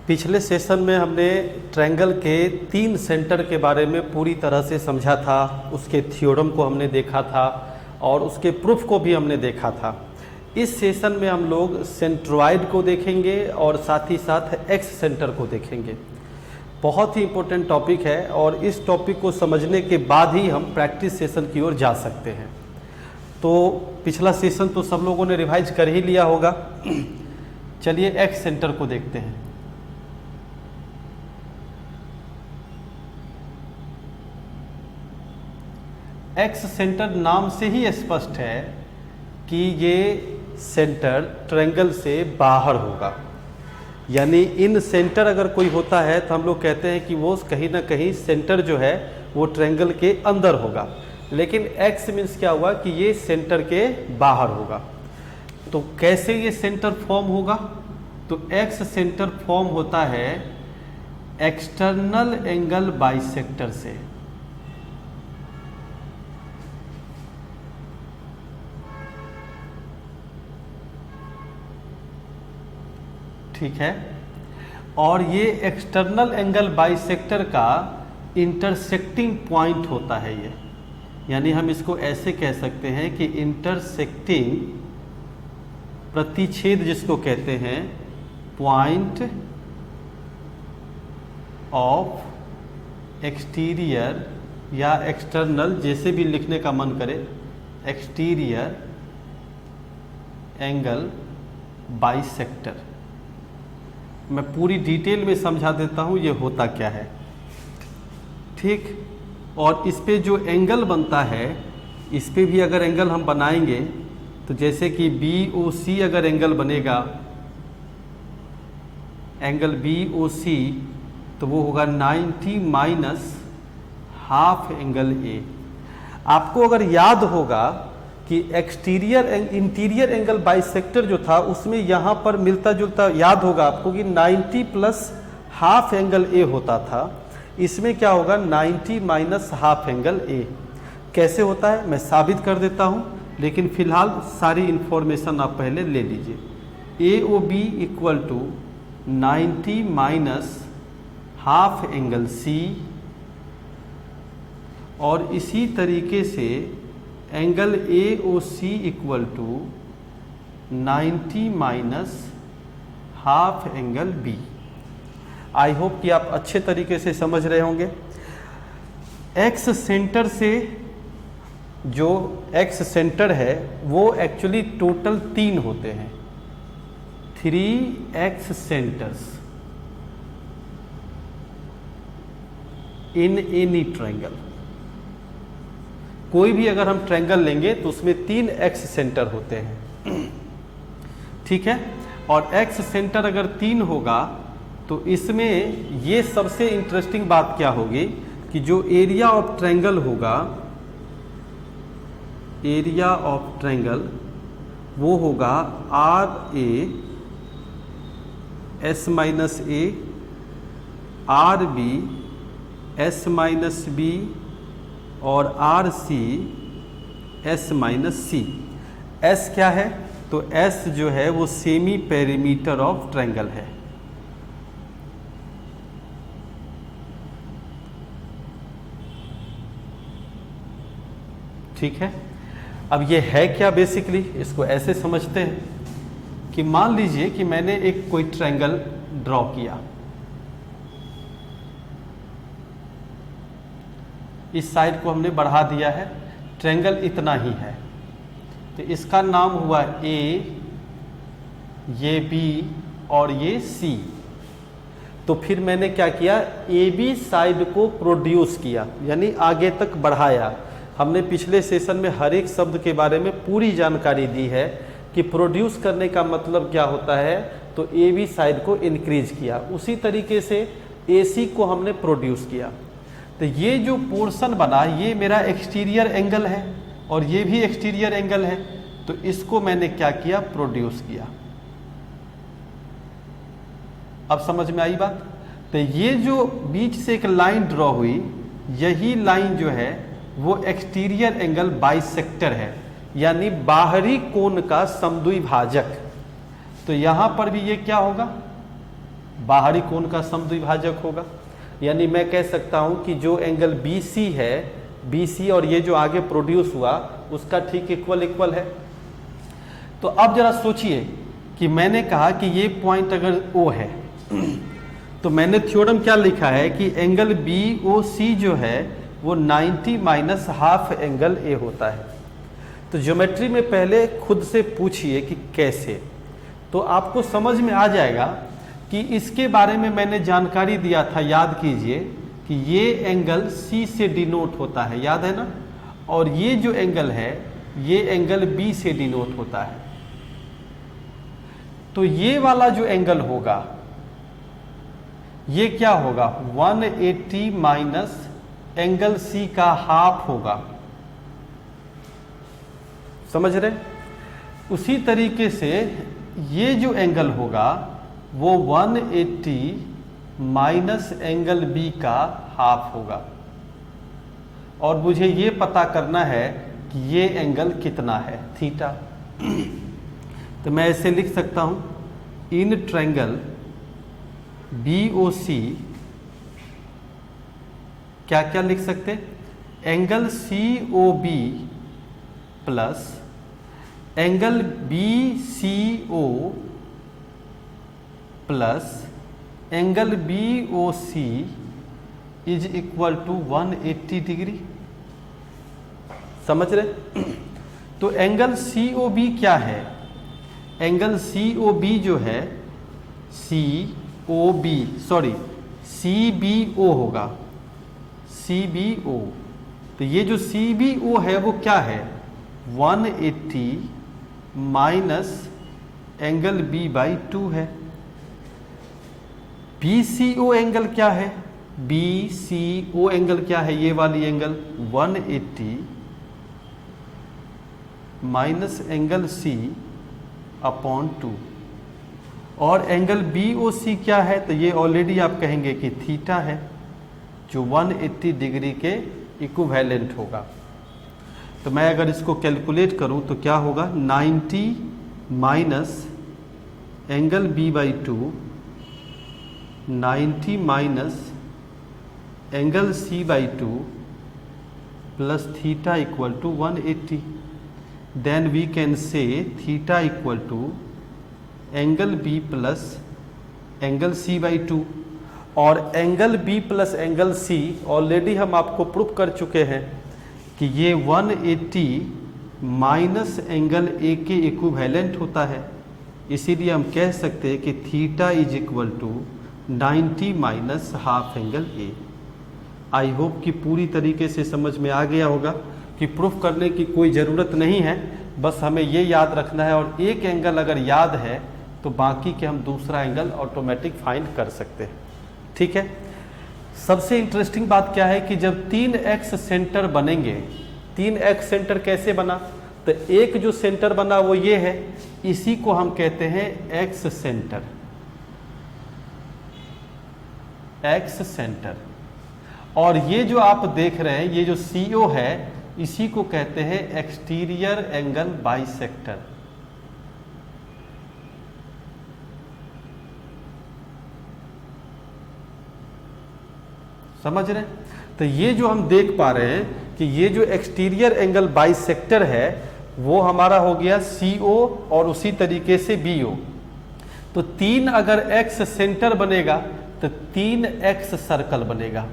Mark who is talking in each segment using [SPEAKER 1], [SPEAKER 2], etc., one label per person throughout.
[SPEAKER 1] पिछले सेशन में हमने ट्रायंगल के 3 सेंटर के बारे में पूरी तरह से समझा था, उसके थ्योरम को हमने देखा था और उसके प्रूफ को भी हमने देखा था। इस सेशन में हम लोग सेंट्रॉइड को देखेंगे और साथ ही साथ एक्स सेंटर को देखेंगे। बहुत ही इम्पोर्टेंट टॉपिक है और इस टॉपिक को समझने के बाद ही हम प्रैक्टिस सेशन की ओर जा सकते हैं। तो पिछला सेशन तो सब लोगों ने रिवाइज कर ही लिया होगा। चलिए एक्स सेंटर को देखते हैं। एक्स सेंटर नाम से ही स्पष्ट है कि ये सेंटर ट्रायंगल से बाहर होगा, यानी इन सेंटर अगर कोई होता है तो हम लोग कहते हैं कि वो कहीं ना कहीं सेंटर जो है वो ट्रायंगल के अंदर होगा। लेकिन एक्स मीन्स क्या हुआ कि ये सेंटर के बाहर होगा। तो कैसे ये सेंटर फॉर्म होगा? तो एक्स सेंटर फॉर्म होता है एक्सटर्नल एंगल बाइसेक्टर से। ठीक है, और ये एक्सटर्नल एंगल बाइसेक्टर का इंटरसेक्टिंग पॉइंट होता है ये, यानी हम इसको ऐसे कह सकते हैं कि इंटरसेक्टिंग प्रतिच्छेद जिसको कहते हैं पॉइंट ऑफ एक्सटीरियर या एक्सटर्नल, जैसे भी लिखने का मन करे, एक्सटीरियर एंगल बाइसेक्टर। मैं पूरी डिटेल में समझा देता हूँ ये होता क्या है। ठीक, और इस पे जो एंगल बनता है, इस पे भी अगर एंगल हम बनाएंगे तो जैसे कि BOC अगर एंगल बनेगा, एंगल BOC, तो वो होगा 90 माइनस हाफ एंगल A। आपको अगर याद होगा कि एक्सटीरियर इंटीरियर एंगल बाइसेक्टर जो था उसमें यहाँ पर मिलता जुलता, याद होगा आपको कि 90 प्लस हाफ एंगल A होता था। इसमें क्या होगा 90 माइनस हाफ एंगल A। कैसे होता है मैं साबित कर देता हूँ, लेकिन फिलहाल सारी इंफॉर्मेशन आप पहले ले लीजिए। AOB equal to 90 minus half angle C, और इसी तरीके से angle AOC equal to 90 minus half angle B। I hope कि आप अच्छे तरीके से समझ रहे होंगे। एक्स सेंटर से जो एक्स सेंटर है वो एक्चुअली टोटल 3 होते हैं, 3 x centres in any triangle. कोई भी अगर हम ट्रायंगल लेंगे तो उसमें 3 एक्स सेंटर होते हैं। ठीक है, और एक्स सेंटर अगर 3 होगा तो इसमें ये सबसे इंटरेस्टिंग बात क्या होगी कि जो एरिया ऑफ ट्रायंगल होगा, एरिया ऑफ ट्रायंगल वो होगा RA S minus A, RB S minus B और RC S minus C। S क्या है? तो S जो है वो सेमी पेरीमीटर ऑफ ट्रायंगल है। ठीक है, अब ये है क्या? बेसिकली इसको ऐसे समझते हैं कि मान लीजिए कि मैंने एक कोई ट्रायंगल ड्रॉ किया, इस साइड को हमने बढ़ा दिया है, ट्रायंगल इतना ही है, तो इसका नाम हुआ A, ये B और ये C। तो फिर मैंने क्या किया, AB साइड को प्रोड्यूस किया, यानी आगे तक बढ़ाया। हमने पिछले सेशन में हर एक शब्द के बारे में पूरी जानकारी दी है कि प्रोड्यूस करने का मतलब क्या होता है। तो AB साइड को इंक्रीज किया, उसी तरीके से AC को हमने प्रोड्यूस किया। तो ये जो पोर्शन बना ये मेरा एक्सटीरियर एंगल है और ये भी एक्सटीरियर एंगल है, तो इसको मैंने क्या किया, प्रोड्यूस किया। अब समझ में आई बात? तो ये जो बीच से एक लाइन ड्रॉ हुई, यही लाइन जो है वो एक्सटीरियर एंगल बाइसेक्टर है, यानी बाहरी कोण का समद्विभाजक। तो यहां पर भी ये क्या होगा, बाहरी कोण का समद्विभाजक होगा। यानी मैं कह सकता हूँ कि जो एंगल BC है, BC और ये जो आगे प्रोड्यूस हुआ उसका ठीक इक्वल है। तो अब जरा सोचिए कि मैंने कहा कि ये पॉइंट अगर O है तो मैंने थ्योरम क्या लिखा है कि एंगल BOC जो है वो 90 माइनस हाफ एंगल A होता है। तो ज्योमेट्री में पहले खुद से पूछिए कि कैसे, तो आपको समझ में आ जाएगा कि इसके बारे में मैंने जानकारी दिया था, याद कीजिए कि ये एंगल C से डिनोट होता है, याद है ना, और ये जो एंगल है ये एंगल B से डिनोट होता है। तो ये वाला जो एंगल होगा ये क्या होगा, 180 माइनस एंगल C का हाफ होगा, समझ रहे। उसी तरीके से ये जो एंगल होगा वो 180 माइनस एंगल B का हाफ होगा, और मुझे ये पता करना है कि ये एंगल कितना है, थीटा। तो मैं ऐसे लिख सकता हूं, इन ट्रायंगल BOC क्या क्या लिख सकते, angle COB plus angle BCO plus angle BOC is equal to 180 degree, समझ रहे। तो एंगल COB क्या है, एंगल COB जो है CBO होगा, CBO। तो ये जो CBO है वो क्या है, 180 माइनस एंगल B/2 है। BCO एंगल क्या है, BCO एंगल क्या है, ये वाली एंगल 180 माइनस एंगल C/2, और एंगल BOC क्या है, तो ये ऑलरेडी आप कहेंगे कि थीटा है, जो 180 डिग्री के इक्विवेलेंट होगा। तो मैं अगर इसको कैलकुलेट करूं तो क्या होगा, 90 minus angle B/2, 90 minus angle C/2 plus theta equal to 180। Then we can say theta equal to angle B plus angle C/2, और angle B plus angle C already हम आपको प्रूफ कर चुके हैं कि ये 180 माइनस एंगल A के equivalent होता है। इसीलिए हम कह सकते हैं कि theta is equal to 90 minus half angle A। I hope कि पूरी तरीके से समझ में आ गया होगा कि प्रूफ करने की कोई ज़रूरत नहीं है, बस हमें ये याद रखना है, और एक एंगल अगर याद है तो बाकी के हम दूसरा एंगल ऑटोमेटिक फाइंड कर सकते हैं, ठीक है। सबसे इंटरेस्टिंग बात क्या है कि जब 3x सेंटर बनेंगे, 3x सेंटर कैसे बना, तो एक जो सेंटर बना वो ये है, इसी को हम कहते हैं x सेंटर, x सेंटर। और ये जो आप देख रहे हैं ये जो CO है इसी को कहते हैं एक्सटीरियर एंगल बाइसेक्टर। समझ रहे हैं। तो ये जो हम देख पा रहे हैं कि ये जो एक्सटीरियर एंगल बाइसेक्टर है वो हमारा हो गया CO और उसी तरीके से BO। तो 3 अगर x सेंटर बनेगा तो 3x सर्कल बनेगा,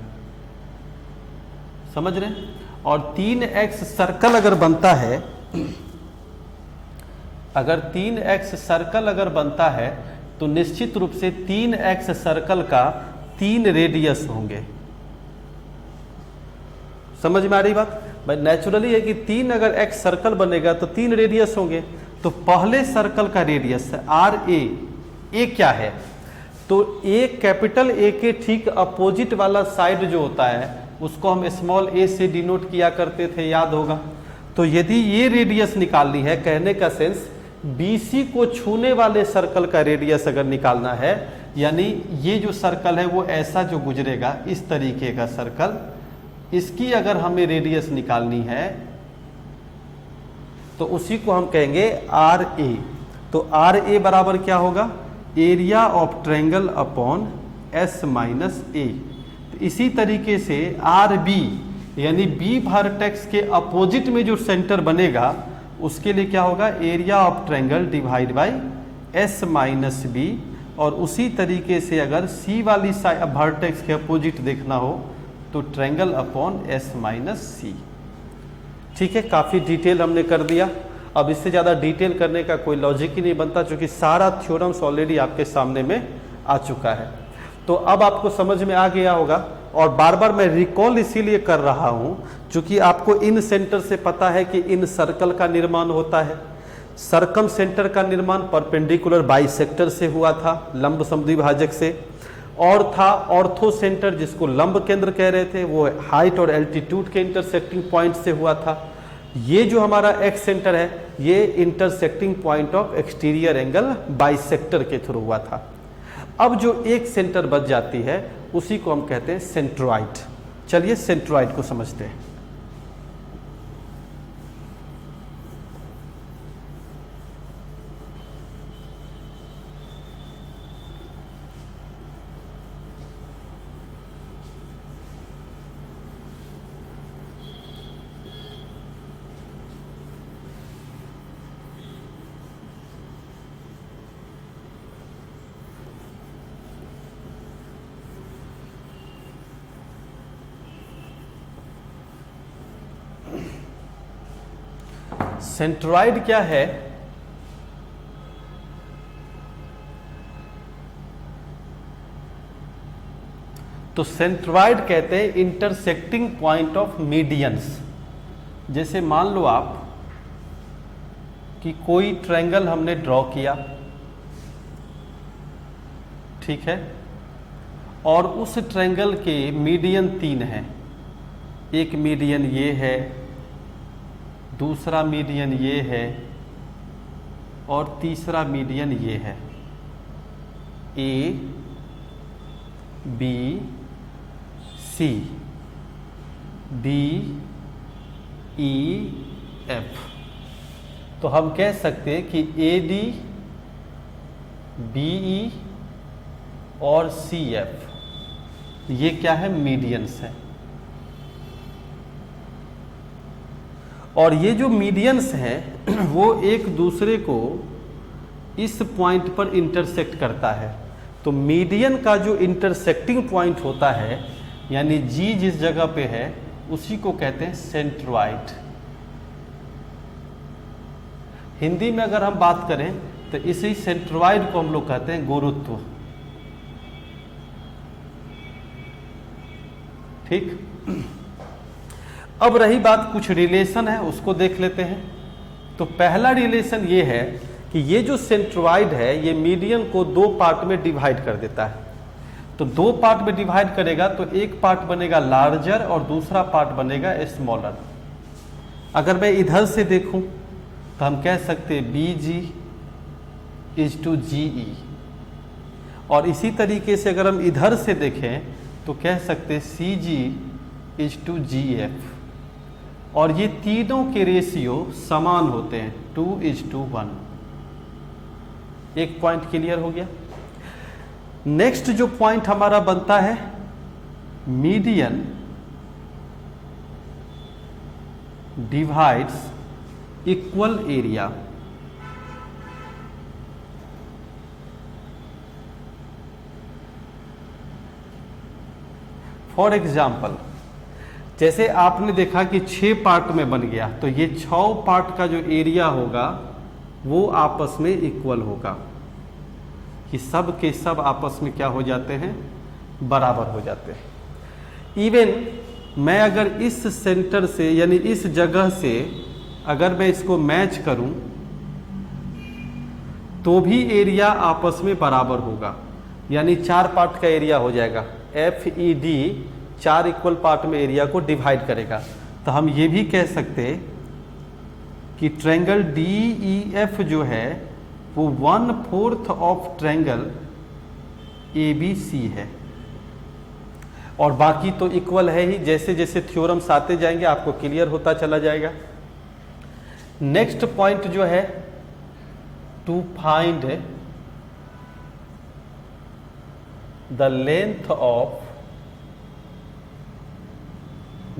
[SPEAKER 1] समझ रहे हैं। और 3x सर्कल अगर बनता है, अगर 3x सर्कल अगर बनता है तो निश्चित रूप से 3x सर्कल का 3 रेडियस होंगे। समझ में आ रही बात भाई, नेचुरली है कि 3 अगर x सर्कल बनेगा तो 3 रेडियस होंगे। तो पहले सर्कल का रेडियस है RA। A क्या है, तो A कैपिटल A के ठीक अपोजिट वाला साइड जो होता है उसको हम स्मॉल a से डिनोट किया करते थे, याद होगा। तो यदि ये रेडियस निकालनी है, कहने का सेंस BC को छूने वाले सर्कल का रेडियस अगर निकालना है, यानी ये जो सर्कल है वो ऐसा जो गुजरेगा, इस तरीके का सर्कल, इसकी अगर हमें रेडियस निकालनी है तो उसी को हम कहेंगे RA। तो RA बराबर क्या होगा, area of triangle upon S minus A. तो इसी तरीके से आर बी यानी बी वर्टेक्स के अपोजिट में जो सेंटर बनेगा उसके लिए क्या होगा, area of triangle divide by S minus B. और उसी तरीके से अगर सी वाली वर्टेक्स के अपोजिट देखना हो तो ट्रायंगल अपॉन एस माइनस सी। ठीक है, काफ़ी डिटेल हमने कर दिया। अब इससे ज़्यादा डिटेल करने का कोई लॉजिक ही नहीं बनता, क्योंकि सारा थ्योरम्स ऑलरेडी आपके सामने में आ चुका है। तो अब आपको समझ में आ गया होगा। और बार बार मैं रिकॉल इसीलिए कर रहा हूं क्योंकि आपको इन सेंटर से पता है कि इन सर्कल का निर्माण होता है। सर्कम सेंटर का निर्माण परपेंडिकुलर बाइसेक्टर से हुआ था, लंब समद्विभाजक से। और था ऑर्थो सेंटर, जिसको लंब केंद्र कह रहे थे, वो हाइट और एल्टीट्यूड के इंटरसेक्टिंग पॉइंट से हुआ था। ये जो हमारा एक्स सेंटर है ये intersecting point of exterior angle bisector के थ्रू हुआ था। अब जो एक सेंटर बच जाती है उसी को हम कहते हैं सेंट्रॉइड। चलिए सेंट्रॉइड को समझते हैं। सेंट्रॉइड क्या है? तो सेंट्रॉइड कहते हैं इंटरसेक्टिंग पॉइंट ऑफ मीडियंस। जैसे मान लो आप कि कोई ट्रायंगल हमने ड्रॉ किया, ठीक है, और उस ट्रायंगल के मीडियन 3 हैं। एक मीडियन ये है, दूसरा मीडियन ये है और तीसरा मीडियन ये है। A B C D E F. तो हम कह सकते हैं कि ए डी बी ई और सी एफ ये क्या है, मीडियंस है। और ये जो मीडियंस हैं वो एक दूसरे को इस पॉइंट पर इंटरसेक्ट करता है। तो मीडियन का जो इंटरसेक्टिंग पॉइंट होता है, यानी जी जिस जगह पे है उसी को कहते हैं सेंट्रॉइड। हिंदी में अगर हम बात करें तो इसी सेंट्रॉइड को हम लोग कहते हैं गुरुत्व। ठीक। अब रही बात कुछ रिलेशन है, उसको देख लेते हैं। तो पहला रिलेशन ये है कि ये जो सेंट्रॉइड है ये मीडियन को 2 पार्ट में डिवाइड कर देता है। तो 2 पार्ट में डिवाइड करेगा तो एक पार्ट बनेगा लार्जर और दूसरा पार्ट बनेगा स्मॉलर। अगर मैं इधर से देखूं तो हम कह सकते हैं बी जी इज टू जी ई, और इसी तरीके से अगर हम इधर से देखें तो कह सकते हैं सी जी इज टू जी एफ। और ये तीनों के रेशियो समान होते हैं, 2:1। एक पॉइंट क्लियर हो गया। नेक्स्ट जो पॉइंट हमारा बनता है, median divides equal area. For example, जैसे आपने देखा कि 6 पार्ट में बन गया, तो ये 6 पार्ट का जो एरिया होगा वो आपस में इक्वल होगा, कि सब के सब आपस में क्या हो जाते हैं, बराबर हो जाते हैं। इवन मैं अगर इस सेंटर से यानी इस जगह से अगर मैं इसको मैच करूं तो भी एरिया आपस में बराबर होगा, यानी 4 पार्ट का एरिया हो जाएगा। FED 4 इक्वल पार्ट में एरिया को डिवाइड करेगा। तो हम ये भी कह सकते हैं कि ट्रायंगल DEF जो है वो 1/4 ऑफ ट्रायंगल ABC है। और बाकी तो इक्वल है ही, जैसे जैसे थ्योरम्स आते जाएंगे आपको क्लियर होता चला जाएगा। नेक्स्ट पॉइंट जो है, to find the length of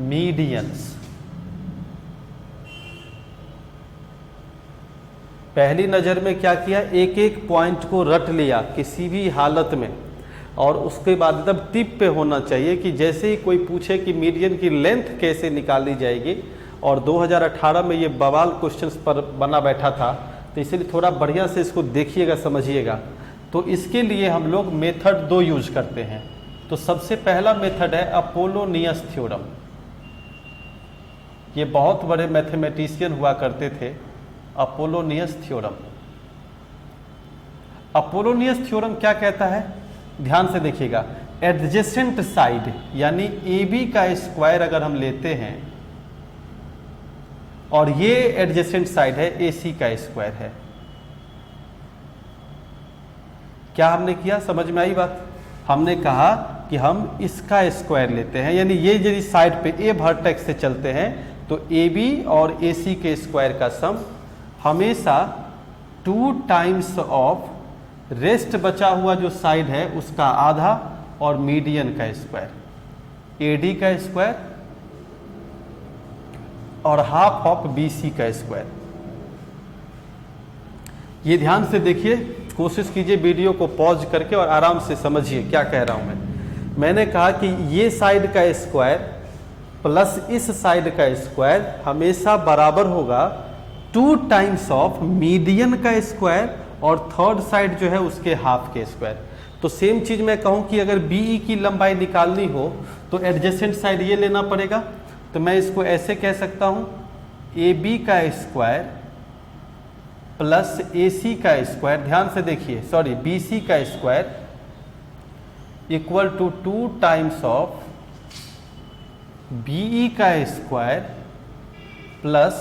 [SPEAKER 1] medians. पहली नज़र में क्या किया, एक एक पॉइंट को रट लिया किसी भी हालत में, और उसके बाद एकदम टिप पे होना चाहिए कि जैसे ही कोई पूछे कि मीडियन की लेंथ कैसे निकाली जाएगी, और 2018 में ये बवाल क्वेश्चंस पर बना बैठा था, तो इसलिए थोड़ा बढ़िया से इसको देखिएगा, समझिएगा। तो इसके लिए हम लोग मेथड 2 यूज करते हैं। तो सबसे पहला मेथड है अपोलोनियस थ्योरम। ये बहुत बड़े मैथमेटिशियन हुआ करते थे, अपोलोनियस थ्योरम। अपोलोनियस थ्योरम क्या कहता है, ध्यान से देखिएगा। एडजेसेंट साइड यानी ए बी का स्क्वायर अगर हम लेते हैं, और ये एडजेसेंट साइड है ए सी का स्क्वायर है, क्या हमने किया, समझ में आई बात। हमने कहा कि हम इसका स्क्वायर लेते हैं, यानी ये यदि साइड पे ए वर्टेक्स से चलते हैं तो ए बी और ए सी के स्क्वायर का सम हमेशा 2 टाइम्स ऑफ रेस्ट बचा हुआ जो साइड है उसका आधा, और मीडियन का स्क्वायर ए डी का स्क्वायर, और हाफ ऑफ बी सी का स्क्वायर। ये ध्यान से देखिए, कोशिश कीजिए वीडियो को पॉज करके और आराम से समझिए क्या कह रहा हूं मैंने कहा कि ये साइड का स्क्वायर प्लस इस साइड का स्क्वायर हमेशा बराबर होगा 2 टाइम्स ऑफ मीडियन का स्क्वायर, और थर्ड साइड जो है उसके हाफ के स्क्वायर। तो सेम चीज मैं कहूं कि अगर बीई की लंबाई निकालनी हो तो एडजेसेंट साइड ये लेना पड़ेगा। तो मैं इसको ऐसे कह सकता हूं, ए बी का स्क्वायर प्लस ए सी का स्क्वायर, ध्यान से देखिए, सॉरी बी सी का square equal to 2 times of B E का square plus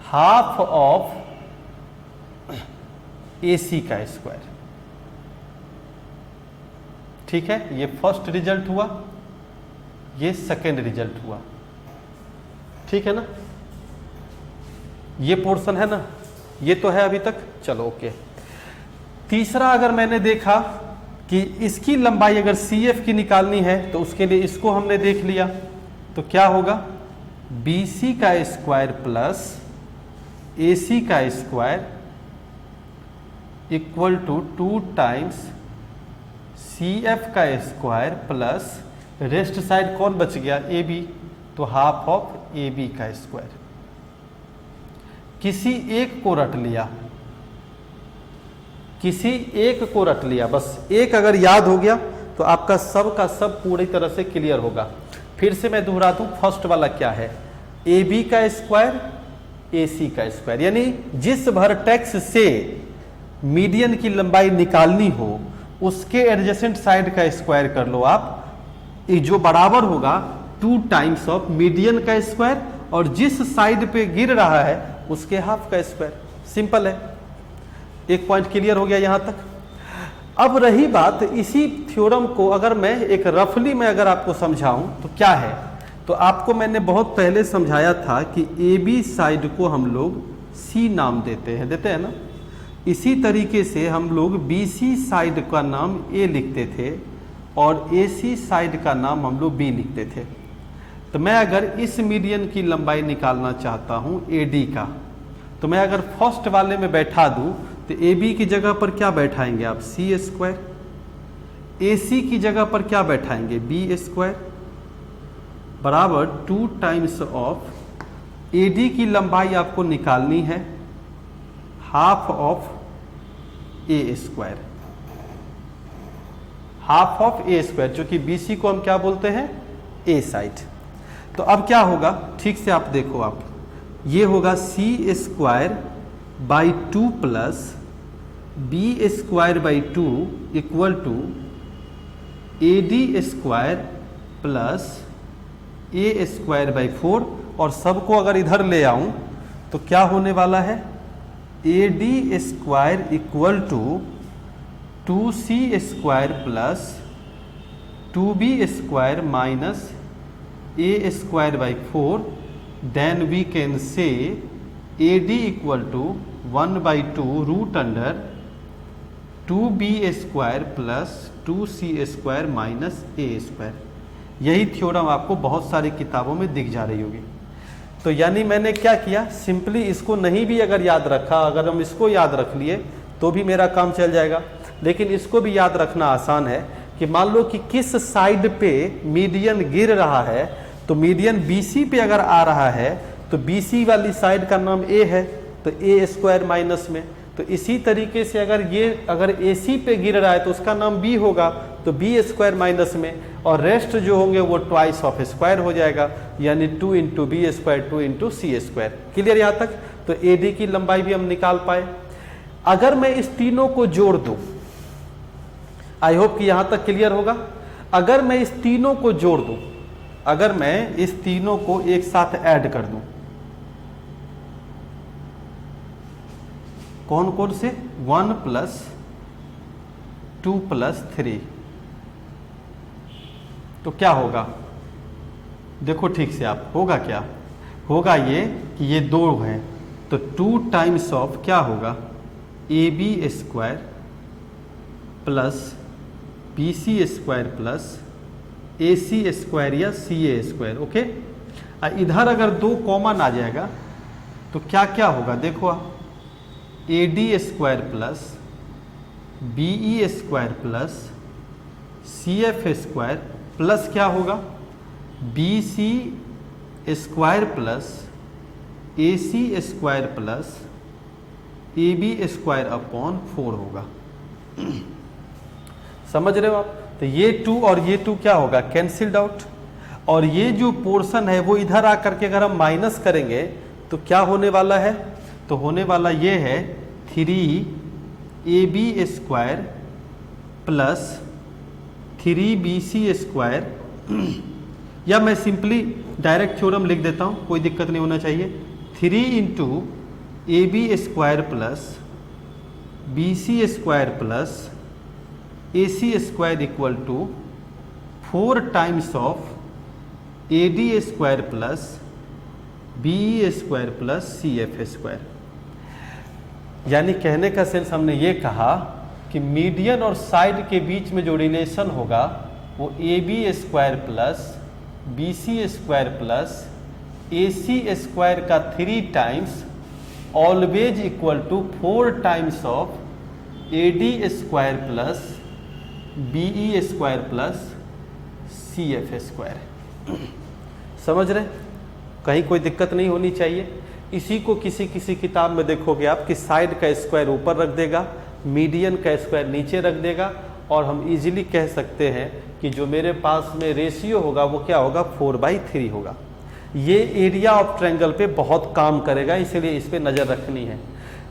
[SPEAKER 1] half of A C का स्क्वायर। ठीक है, ये फर्स्ट रिजल्ट हुआ, ये सेकेंड रिजल्ट हुआ। ठीक है ना, ये पोर्शन है ना, ये तो है अभी तक, चलो ओके। तीसरा अगर मैंने देखा कि इसकी लंबाई अगर सी एफ की निकालनी है तो उसके लिए इसको हमने देख लिया, तो क्या होगा, बी सी का स्क्वायर प्लस ए सी का square equal to 2 times C F का स्क्वायर प्लस रेस्ट साइड कौन बच गया, ए बी, तो हाफ ऑफ ए बी का स्क्वायर। किसी एक को रट लिया, किसी एक को रट लिया, बस एक अगर याद हो गया तो आपका सब का सब पूरी तरह से क्लियर होगा। फिर से मैं दोहरा दूं, फर्स्ट वाला क्या है, ए बी का स्क्वायर ए सी का स्क्वायर, यानी जिस वर्टेक्स से मीडियन की लंबाई निकालनी हो उसके एडजेसेंट साइड का स्क्वायर कर लो आप, जो बराबर होगा 2 टाइम्स ऑफ मीडियन का स्क्वायर, और जिस साइड पे गिर रहा है उसके हाफ का स्क्वायर। सिंपल है, एक पॉइंट क्लियर हो गया यहां तक। अब रही बात, इसी थ्योरम को अगर मैं एक रफली में अगर आपको समझाऊं तो क्या है, तो आपको मैंने बहुत पहले समझाया था कि ए बी साइड को हम लोग सी नाम देते हैं ना। इसी तरीके से हम लोग बी सी साइड का नाम ए लिखते थे और ए सी साइड का नाम हम लोग बी लिखते थे। तो मैं अगर इस मीडियन की लंबाई निकालना चाहता हूं ए डी का, तो मैं अगर फर्स्ट वाले में बैठा दूं तो ए बी की जगह पर क्या बैठाएंगे आप, सी स्क्वायर, ए सी की जगह पर क्या बैठाएंगे, बी स्क्वायर, बराबर 2 टाइम्स ऑफ ए डी की लंबाई आपको निकालनी है half of A square, half of A square, जो कि बी सी को हम क्या बोलते हैं, ए साइड। तो अब क्या होगा, ठीक से आप देखो, आप ये होगा C square by 2 plus B square by 2 equal to A D square plus A square by 4, और सबको अगर इधर ले आऊं तो क्या होने वाला है, A D square equal to 2c square plus 2b square minus A square by 4, then we can say A D equal to 1/2 root under 2b² plus 2c² minus a²। यही थ्योरम आपको बहुत सारी किताबों में दिख जा रही होगी। तो यानी मैंने क्या किया, सिंपली इसको नहीं भी अगर याद रखा, अगर हम इसको याद रख लिए तो भी मेरा काम चल जाएगा। लेकिन इसको भी याद रखना आसान है कि मान लो कि किस साइड पे मीडियन गिर रहा है, तो मीडियन BC पे अगर आ रहा है तो BC वाली साइड का नाम A है, तो A² माइनस में। तो इसी तरीके से अगर AC पे गिर रहा है तो उसका नाम B होगा, तो B² माइनस में, और रेस्ट जो होंगे वो ट्वाइस ऑफ स्क्वायर हो जाएगा, यानी 2 × B² 2 × C²। क्लियर यहाँ तक? तो AD की लंबाई भी हम निकाल पाए। अगर मैं इस तीनों को जोड़ दूं, आई होप कि यहां तक क्लियर होगा। अगर मैं इस तीनों को जोड़ दूं, अगर मैं इस तीनों को एक साथ ऐड कर दूं, कौन कौन से? 1 + 2 + 3, तो क्या होगा? देखो ठीक से आप, होगा क्या? होगा ये कि ये 2 हैं, तो 2 टाइम्स ऑफ क्या होगा? AB² plus BC² plus AC² या CA²। ओके, इधर अगर 2 कॉमन आ जाएगा तो क्या क्या होगा? देखो आप, AD² plus BE² plus CF² plus क्या होगा? BC² plus AC² plus AB² upon 4 होगा। समझ रहे हो आप? तो ये 2 और ये 2 क्या होगा? Cancelled out. और ये जो पोर्शन है वो इधर आकर के अगर हम माइनस करेंगे तो क्या होने वाला है? तो होने वाला ये है 3AB² प्लस 3BC², या मैं सिंपली डायरेक्ट थ्योरम लिख देता हूँ, कोई दिक्कत नहीं होना चाहिए। 3 × AB² plus BC² plus AC² equal to 4 times of AD² plus BE² plus CF²। यानी कहने का सेंस हमने ये कहा कि मीडियन और साइड के बीच में जो रिलेशन होगा वो AB² plus BC² plus AC² का 3 times always equal to 4 times of AD² plus BE² plus CF²। समझ रहे? कहीं कोई दिक्कत नहीं होनी चाहिए। इसी को किसी किताब में देखोगे आप कि साइड का स्क्वायर ऊपर रख देगा, मीडियन का स्क्वायर नीचे रख देगा, और हम इजीली कह सकते हैं कि जो मेरे पास में रेशियो होगा वो क्या होगा? 4/3 होगा। ये एरिया ऑफ ट्रायंगल पे बहुत काम करेगा, इसलिए इस पे नज़र रखनी है।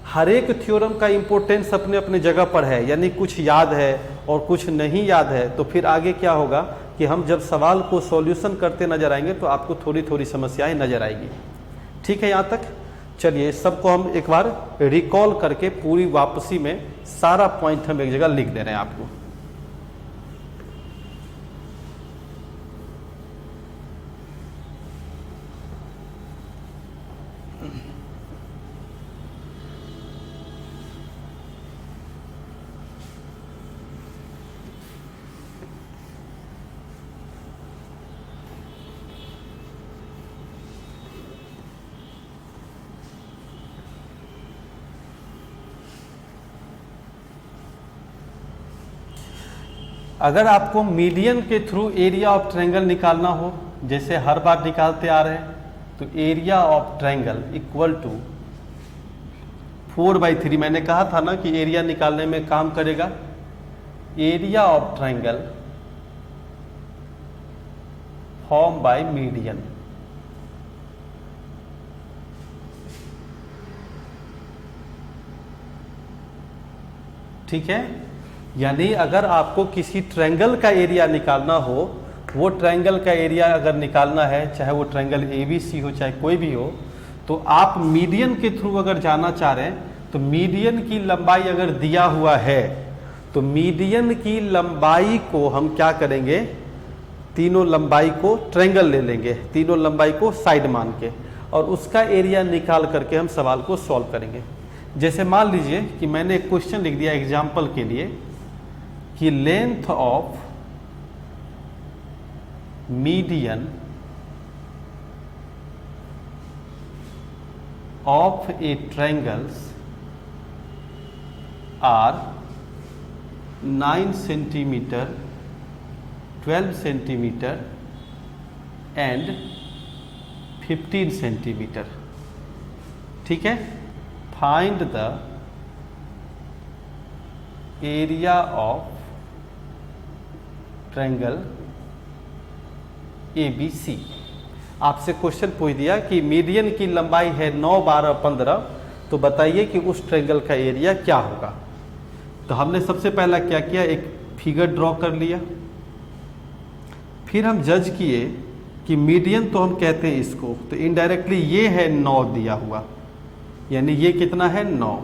[SPEAKER 1] हर एक थ्योरम का इंपॉर्टेंस अपने अपने जगह पर है, यानी कुछ याद है और कुछ नहीं याद है, तो फिर आगे क्या होगा कि हम जब सवाल को सॉल्यूशन करते नजर आएंगे तो आपको थोड़ी थोड़ी समस्याएं नजर आएगी। ठीक है यहाँ तक? चलिए इस सबको हम एक बार रिकॉल करके पूरी वापसी में सारा पॉइंट हम एक जगह लिख दे रहे हैं आपको। अगर आपको मीडियन के थ्रू एरिया ऑफ ट्रायंगल निकालना हो, जैसे हर बार निकालते आ रहे हैं, तो area of triangle equal to 4/3। मैंने कहा था ना कि एरिया निकालने में काम करेगा। Area of triangle form by median. ठीक है? यानी अगर आपको किसी ट्रायंगल का एरिया निकालना हो, वो ट्रायंगल का एरिया अगर निकालना है, चाहे वो ट्रायंगल ABC हो चाहे कोई भी हो, तो आप मीडियन के थ्रू अगर जाना चाह रहे हैं, तो मीडियन की लंबाई अगर दिया हुआ है तो मीडियन की लंबाई को हम क्या करेंगे? तीनों लंबाई को ट्रायंगल ले लेंगे, तीनों लंबाई को साइड मान के, और उसका एरिया निकाल करके हम सवाल को सॉल्व करेंगे। जैसे मान लीजिए कि मैंने एक क्वेश्चन लिख दिया एग्जाम्पल के लिए कि length of median of a triangles are 9 centimeter, 12 centimeter and 15 centimeter. ठीक है, find the area of triangle ABC। आपसे क्वेश्चन पूछ दिया कि मीडियन की लंबाई है 9, 12, 15, तो बताइए कि उस ट्रायंगल का एरिया क्या होगा। तो हमने सबसे पहला क्या किया, एक फिगर ड्रॉ कर लिया, फिर हम जज किए कि मीडियन तो हम कहते हैं इसको, तो इनडायरेक्टली ये है 9 दिया हुआ, यानी ये कितना है 9।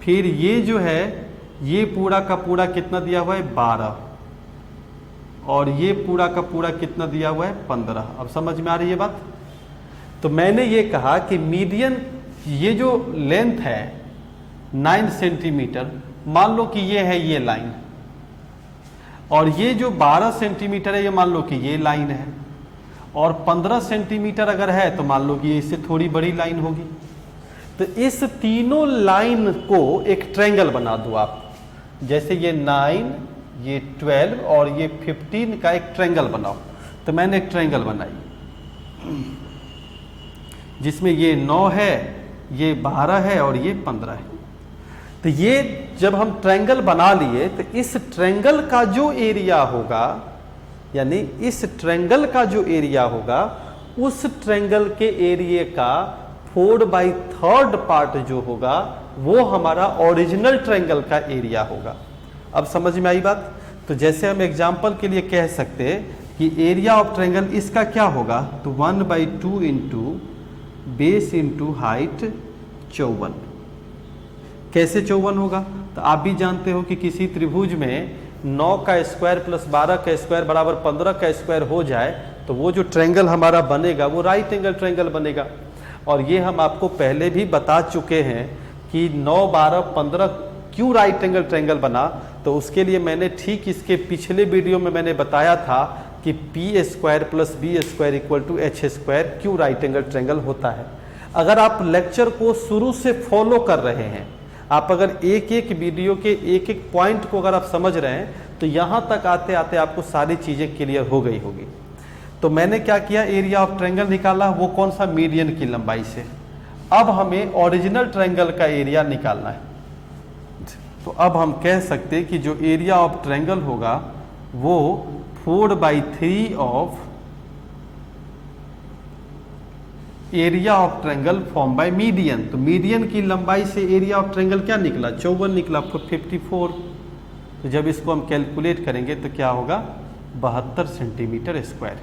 [SPEAKER 1] फिर ये जो है ये पूरा का पूरा कितना दिया हुआ है 12, और ये पूरा का पूरा कितना दिया हुआ है 15। अब समझ में आ रही है बात। तो मैंने ये कहा कि मीडियन ये जो लेंथ है 9 सेंटीमीटर, मान लो कि ये है ये लाइन, और ये जो 12 सेंटीमीटर है ये मान लो कि ये लाइन है, और 15 सेंटीमीटर अगर है तो मान लो कि ये इससे थोड़ी बड़ी लाइन होगी। तो इस तीनों लाइन को एक ट्रायंगल बना दो आप, जैसे ये 9, ये 12 और ये 15 का एक ट्रायंगल बनाओ। तो मैंने एक ट्रायंगल बनाई जिसमें ये 9 है, ये 12 है और ये 15 है। तो ये जब हम ट्रायंगल बना लिए तो इस ट्रायंगल का जो एरिया होगा, यानी इस ट्रायंगल का जो एरिया होगा, उस ट्रायंगल के एरिया का 4/3 पार्ट जो होगा वो हमारा ओरिजिनल ट्रायंगल का एरिया होगा। अब समझ में आई बात। तो जैसे हम एग्जांपल के लिए कह सकते हैं कि एरिया ऑफ ट्रायंगल इसका क्या होगा, तो 1/2 इंटू बेस इंटू हाइट 54। कैसे 54 होगा, तो आप भी जानते हो कि किसी त्रिभुज में 9 का स्क्वायर प्लस 12 का स्क्वायर बराबर 15 का स्क्वायर हो जाए तो वो जो ट्रायंगल हमारा बनेगा वो राइट एंगल ट्रायंगल बनेगा। और ये हम आपको पहले भी बता चुके हैं कि 9, 12, 15 क्यों राइट एंगल ट्रायंगल बना। तो उसके लिए मैंने ठीक इसके पिछले वीडियो में मैंने बताया था कि P square plus B square equal to H square क्यों राइट एंगल ट्रायंगल होता है। अगर आप लेक्चर को शुरू से फॉलो कर रहे हैं, आप अगर एक एक वीडियो के एक एक पॉइंट को अगर आप समझ रहे हैं तो यहाँ तक आते आते आपको सारी चीज़ें क्लियर हो गई होगी। तो मैंने क्या किया, एरिया ऑफ ट्रायंगल निकाला, वो कौन सा, मीडियन की लंबाई से। अब हमें ओरिजिनल ट्रायंगल का एरिया निकालना है। तो अब हम कह सकते हैं कि जो एरिया ऑफ ट्रायंगल होगा वो 4/3 of area of triangle form by median. तो मीडियन की लंबाई से एरिया ऑफ ट्रायंगल क्या निकला, 54 निकला, 54। तो जब इसको हम कैलकुलेट करेंगे तो क्या होगा, 72 सेंटीमीटर स्क्वायर,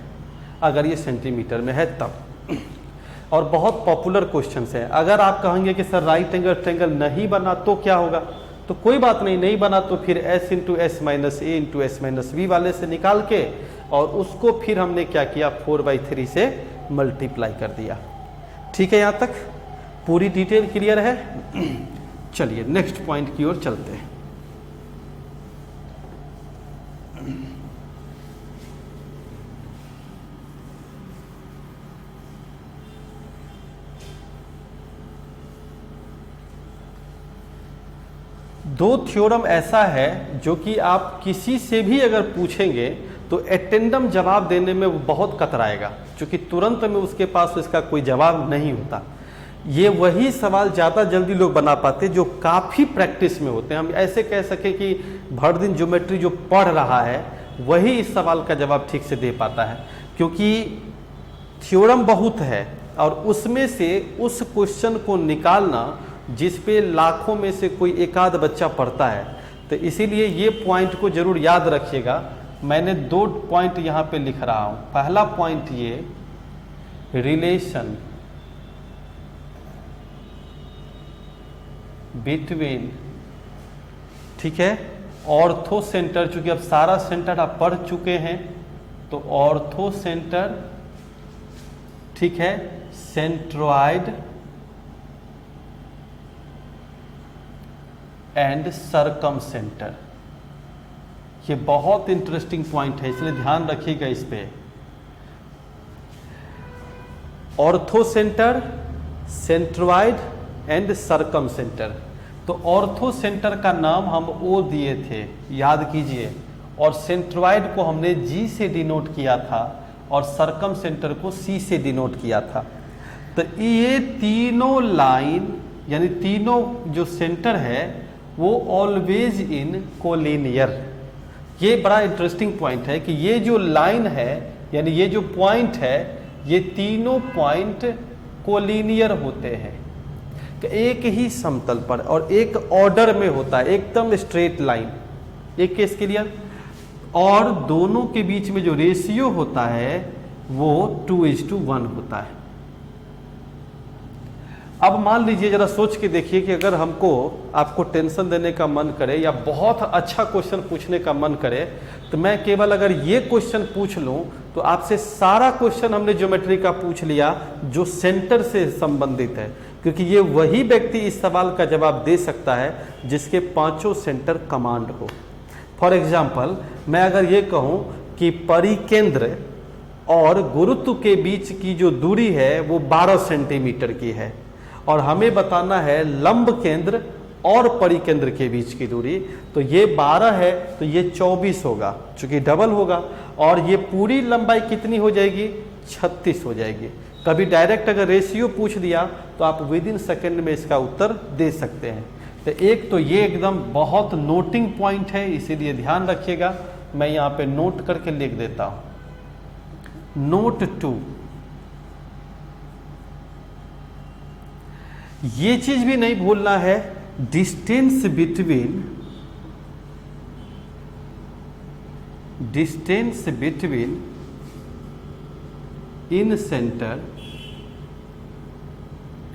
[SPEAKER 1] अगर ये सेंटीमीटर में है तब। और बहुत पॉपुलर क्वेश्चन है। अगर आप कहेंगे कि सर राइट एंगल ट्रायंगल नहीं बना तो क्या होगा, तो कोई बात नहीं, नहीं बना तो फिर s इंटू एस माइनस ए इंटू एस माइनस बी वाले से निकाल के और उसको फिर हमने क्या किया, 4/3 से मल्टीप्लाई कर दिया। ठीक है, यहाँ तक पूरी डिटेल क्लियर है। चलिए नेक्स्ट पॉइंट की ओर चलते हैं। दो थ्योरम ऐसा है जो कि आप किसी से भी अगर पूछेंगे तो एटेंडम जवाब देने में वो बहुत कतराएगा, क्योंकि तुरंत में उसके पास इसका कोई जवाब नहीं होता। ये वही सवाल ज़्यादा जल्दी लोग बना पाते जो काफ़ी प्रैक्टिस में होते हैं। हम ऐसे कह सके कि भर दिन ज्योमेट्री जो पढ़ रहा है वही इस सवाल का जवाब ठीक से दे पाता है, क्योंकि थ्योरम बहुत है और उसमें से उस क्वेश्चन को निकालना जिस पे लाखों में से कोई एक आध बच्चा पढ़ता है। तो इसीलिए ये पॉइंट को जरूर याद रखिएगा। मैंने 2 पॉइंट यहाँ पे लिख रहा हूँ। पहला पॉइंट ये, रिलेशन बिटवीन, ठीक है, ऑर्थो सेंटर, चूंकि अब सारा सेंटर आप पढ़ चुके हैं तो ऑर्थो सेंटर, ठीक है, सेंट्रोइड एंड सरकम सेंटर। ये बहुत इंटरेस्टिंग पॉइंट है, इसलिए ध्यान रखिएगा इस पे। Orthocentre, centroid and circumcentre. तो ऑर्थो सेंटर का नाम हम ओ दिए थे, याद कीजिए, और सेंट्रॉइड को हमने जी से डिनोट किया था और सरकम सेंटर को सी से डिनोट किया था। तो ये तीनों लाइन यानी तीनों जो सेंटर है वो ऑलवेज इन कोलिनियर। ये बड़ा इंटरेस्टिंग पॉइंट है कि ये जो लाइन है यानी ये जो पॉइंट है, ये तीनों पॉइंट कोलिनियर होते हैं, एक ही समतल पर और एक ऑर्डर में होता है, एकदम स्ट्रेट लाइन। एक केस क्लियर। और दोनों के बीच में जो रेशियो होता है वो 2:1 होता है। अब मान लीजिए, जरा सोच के देखिए कि अगर हमको आपको टेंशन देने का मन करे या बहुत अच्छा क्वेश्चन पूछने का मन करे, तो मैं केवल अगर ये क्वेश्चन पूछ लूं तो आपसे सारा क्वेश्चन हमने ज्योमेट्री का पूछ लिया जो सेंटर से संबंधित है, क्योंकि ये वही व्यक्ति इस सवाल का जवाब दे सकता है जिसके पांचों सेंटर कमांड हो। फॉर एग्जाम्पल, मैं अगर ये कहूं कि परिकेंद्र और गुरुत्व के बीच की जो दूरी है वो 12 सेंटीमीटर की है और हमें बताना है लंब केंद्र और परिकेंद्र के बीच की दूरी, तो ये 12 है तो ये 24 होगा, चूंकि डबल होगा, और ये पूरी लंबाई कितनी हो जाएगी, 36 हो जाएगी। कभी डायरेक्ट अगर रेशियो पूछ दिया तो आप विद इन सेकेंड में इसका उत्तर दे सकते हैं। तो एक तो ये एकदम बहुत नोटिंग पॉइंट है, इसीलिए ध्यान रखिएगा। मैं यहाँ पे नोट करके लिख देता हूं। नोट 2, ये चीज भी नहीं भूलना है, distance between incentre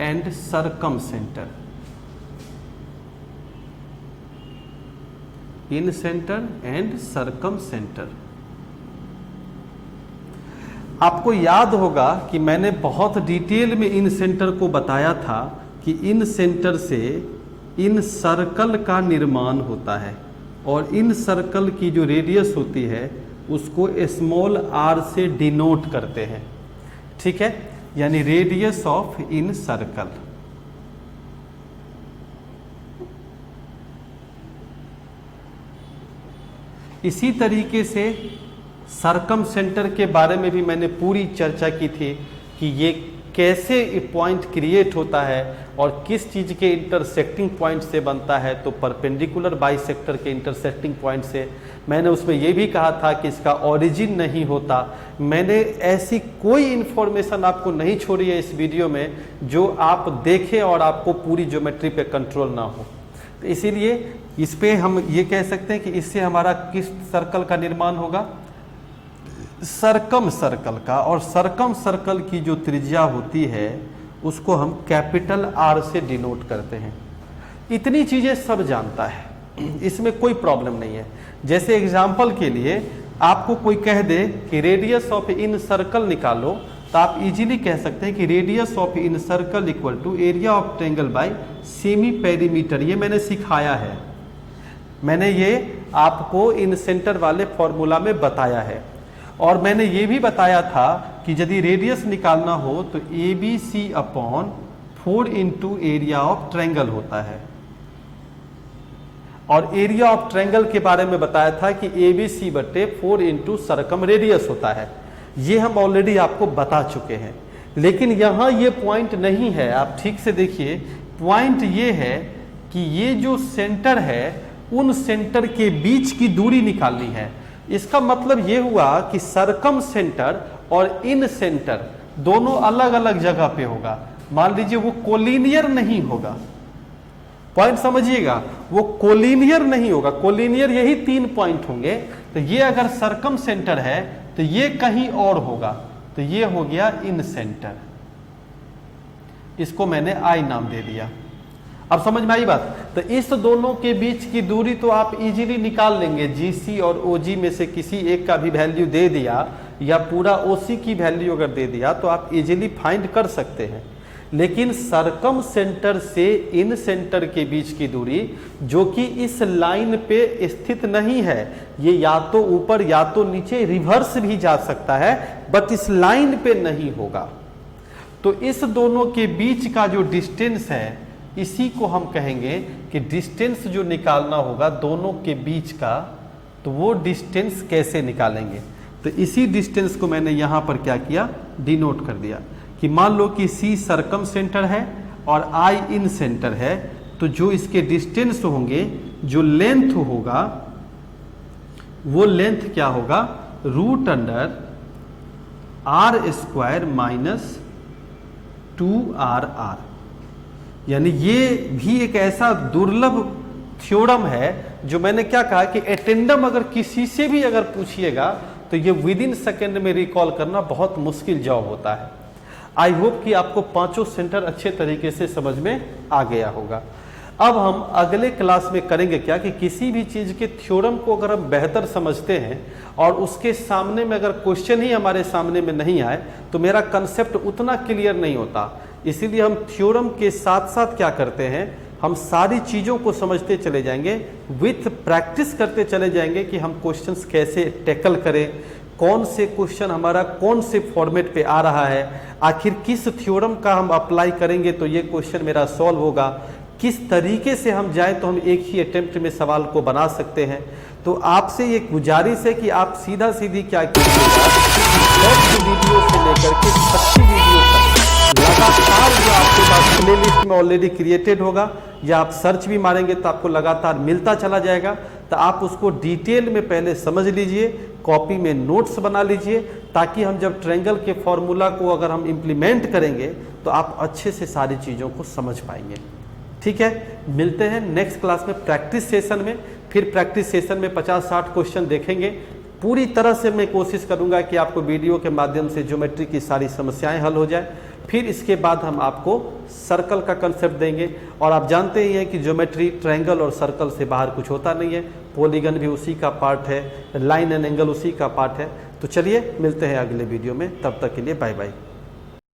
[SPEAKER 1] and circumcentre. Incentre and circumcentre. आपको याद होगा कि मैंने बहुत डिटेल में इन सेंटर को बताया था कि इन सेंटर से इन सर्कल का निर्माण होता है और इन सर्कल की जो रेडियस होती है उसको स्मॉल आर से डिनोट करते हैं, ठीक है, यानी रेडियस ऑफ इन सर्कल। इसी तरीके से सरकम सेंटर के बारे में भी मैंने पूरी चर्चा की थी कि ये कैसे पॉइंट क्रिएट होता है और किस चीज़ के इंटरसेक्टिंग पॉइंट से बनता है। तो परपेंडिकुलर बाइसेक्टर के इंटरसेक्टिंग पॉइंट से। मैंने उसमें ये भी कहा था कि इसका ओरिजिन नहीं होता। मैंने ऐसी कोई इन्फॉर्मेशन आपको नहीं छोड़ी है इस वीडियो में जो आप देखें और आपको पूरी ज्योमेट्री पे कंट्रोल ना हो। तो इसीलिए इस पे हम ये कह सकते हैं कि इससे हमारा किस सर्कल का निर्माण होगा, सरकम सर्कल का। और सरकम सर्कल की जो त्रिज्या होती है उसको हम कैपिटल आर से डिनोट करते हैं। इतनी चीज़ें सब जानता है, इसमें कोई प्रॉब्लम नहीं है। जैसे एग्जाम्पल के लिए आपको कोई कह दे कि रेडियस ऑफ इन सर्कल निकालो, तो आप इजीली कह सकते हैं कि radius of incircle equal to area of triangle by semi perimeter. ये मैंने सिखाया है, मैंने ये आपको इन सेंटर वाले फॉर्मूला में बताया है। और मैंने ये भी बताया था कि यदि रेडियस निकालना हो तो ABC upon 4 into area of triangle होता है। और एरिया ऑफ ट्रायंगल के बारे में बताया था कि ABC बटे 4 इंटू सरकम रेडियस होता है। ये हम ऑलरेडी आपको बता चुके हैं, लेकिन यहाँ ये पॉइंट नहीं है। आप ठीक से देखिए, पॉइंट ये है कि ये जो सेंटर है उन सेंटर के बीच की दूरी निकालनी है। इसका मतलब ये हुआ कि सरकम सेंटर और इन सेंटर दोनों अलग अलग जगह पे होगा। मान लीजिए वो कोलिनियर नहीं होगा, पॉइंट समझिएगा, वो कोलिनियर नहीं होगा। कोलिनियर यही 3 पॉइंट होंगे। तो ये अगर सरकम सेंटर है तो ये कहीं और होगा, तो ये हो गया इन सेंटर। इसको मैंने आई नाम दे दिया। अब समझ में आई बात। तो इस दोनों के बीच की दूरी तो आप इजीली निकाल लेंगे। GC और OG में से किसी एक का भी वैल्यू दे दिया या पूरा OC की वैल्यू अगर दे दिया तो आप इजीली फाइंड कर सकते हैं। लेकिन सरकम सेंटर से इन सेंटर के बीच की दूरी जो कि इस लाइन पे स्थित नहीं है, ये या तो ऊपर या तो नीचे रिवर्स भी जा सकता है, बट इस लाइन पे नहीं होगा। तो इस दोनों के बीच का जो डिस्टेंस है, इसी को हम कहेंगे कि डिस्टेंस जो निकालना होगा दोनों के बीच का, तो वो डिस्टेंस कैसे निकालेंगे। तो इसी डिस्टेंस को मैंने यहां पर क्या किया, डिनोट कर दिया कि मान लो कि C सरकम सेंटर है और I इन सेंटर है, तो जो इसके डिस्टेंस होंगे, जो लेंथ होगा, वो लेंथ क्या होगा, √r² माइनस 2rr। यानी ये भी एक ऐसा दुर्लभ थ्योरम है जो मैंने क्या कहा कि एटेंडम अगर किसी से भी अगर पूछिएगा तो ये विद इन सेकेंड में रिकॉल करना बहुत मुश्किल जॉब होता है। आई होप कि आपको पांचों सेंटर अच्छे तरीके से समझ में आ गया होगा। अब हम अगले क्लास में करेंगे क्या कि किसी भी चीज के थ्योरम को अगर हम बेहतर समझते हैं और उसके सामने में अगर क्वेश्चन ही हमारे सामने में नहीं आए तो मेरा कंसेप्ट उतना क्लियर नहीं होता। इसीलिए हम थ्योरम के साथ साथ क्या करते हैं, हम सारी चीज़ों को समझते चले जाएंगे, विथ प्रैक्टिस करते चले जाएंगे कि हम क्वेश्चंस कैसे टैकल करें, कौन से क्वेश्चन हमारा कौन से फॉर्मेट पे आ रहा है, आखिर किस थ्योरम का हम अप्लाई करेंगे तो ये क्वेश्चन मेरा सॉल्व होगा, किस तरीके से हम जाएं तो हम एक ही अटेम्प्ट में सवाल को बना सकते हैं। तो आपसे ये गुजारिश है कि आप सीधा सीधी क्या कीजिएगा, फर्स्ट वीडियो से लेकर के 30 वीडियो तक लगातार जो आपके पास प्लेलिस्ट में ऑलरेडी क्रिएटेड होगा, या आप सर्च भी मारेंगे तो आपको लगातार मिलता चला जाएगा। तो आप उसको डिटेल में पहले समझ लीजिए, कॉपी में नोट्स बना लीजिए, ताकि हम जब ट्रायंगल के फॉर्मूला को अगर हम इम्प्लीमेंट करेंगे तो आप अच्छे से सारी चीज़ों को समझ पाएंगे। ठीक है, मिलते हैं नेक्स्ट क्लास में प्रैक्टिस सेशन में। फिर प्रैक्टिस सेशन में 50-60 क्वेश्चन देखेंगे। पूरी तरह से मैं कोशिश करूंगा कि आपको वीडियो के माध्यम से ज्योमेट्री की सारी समस्याएं हल हो जाए। फिर इसके बाद हम आपको सर्कल का कंसेप्ट देंगे, और आप जानते ही हैं कि ज्योमेट्री ट्रायंगल और सर्कल से बाहर कुछ होता नहीं है, पॉलीगन भी उसी का पार्ट है, लाइन एंड एंगल उसी का पार्ट है। तो चलिए मिलते हैं अगले वीडियो में, तब तक के लिए बाय बाय।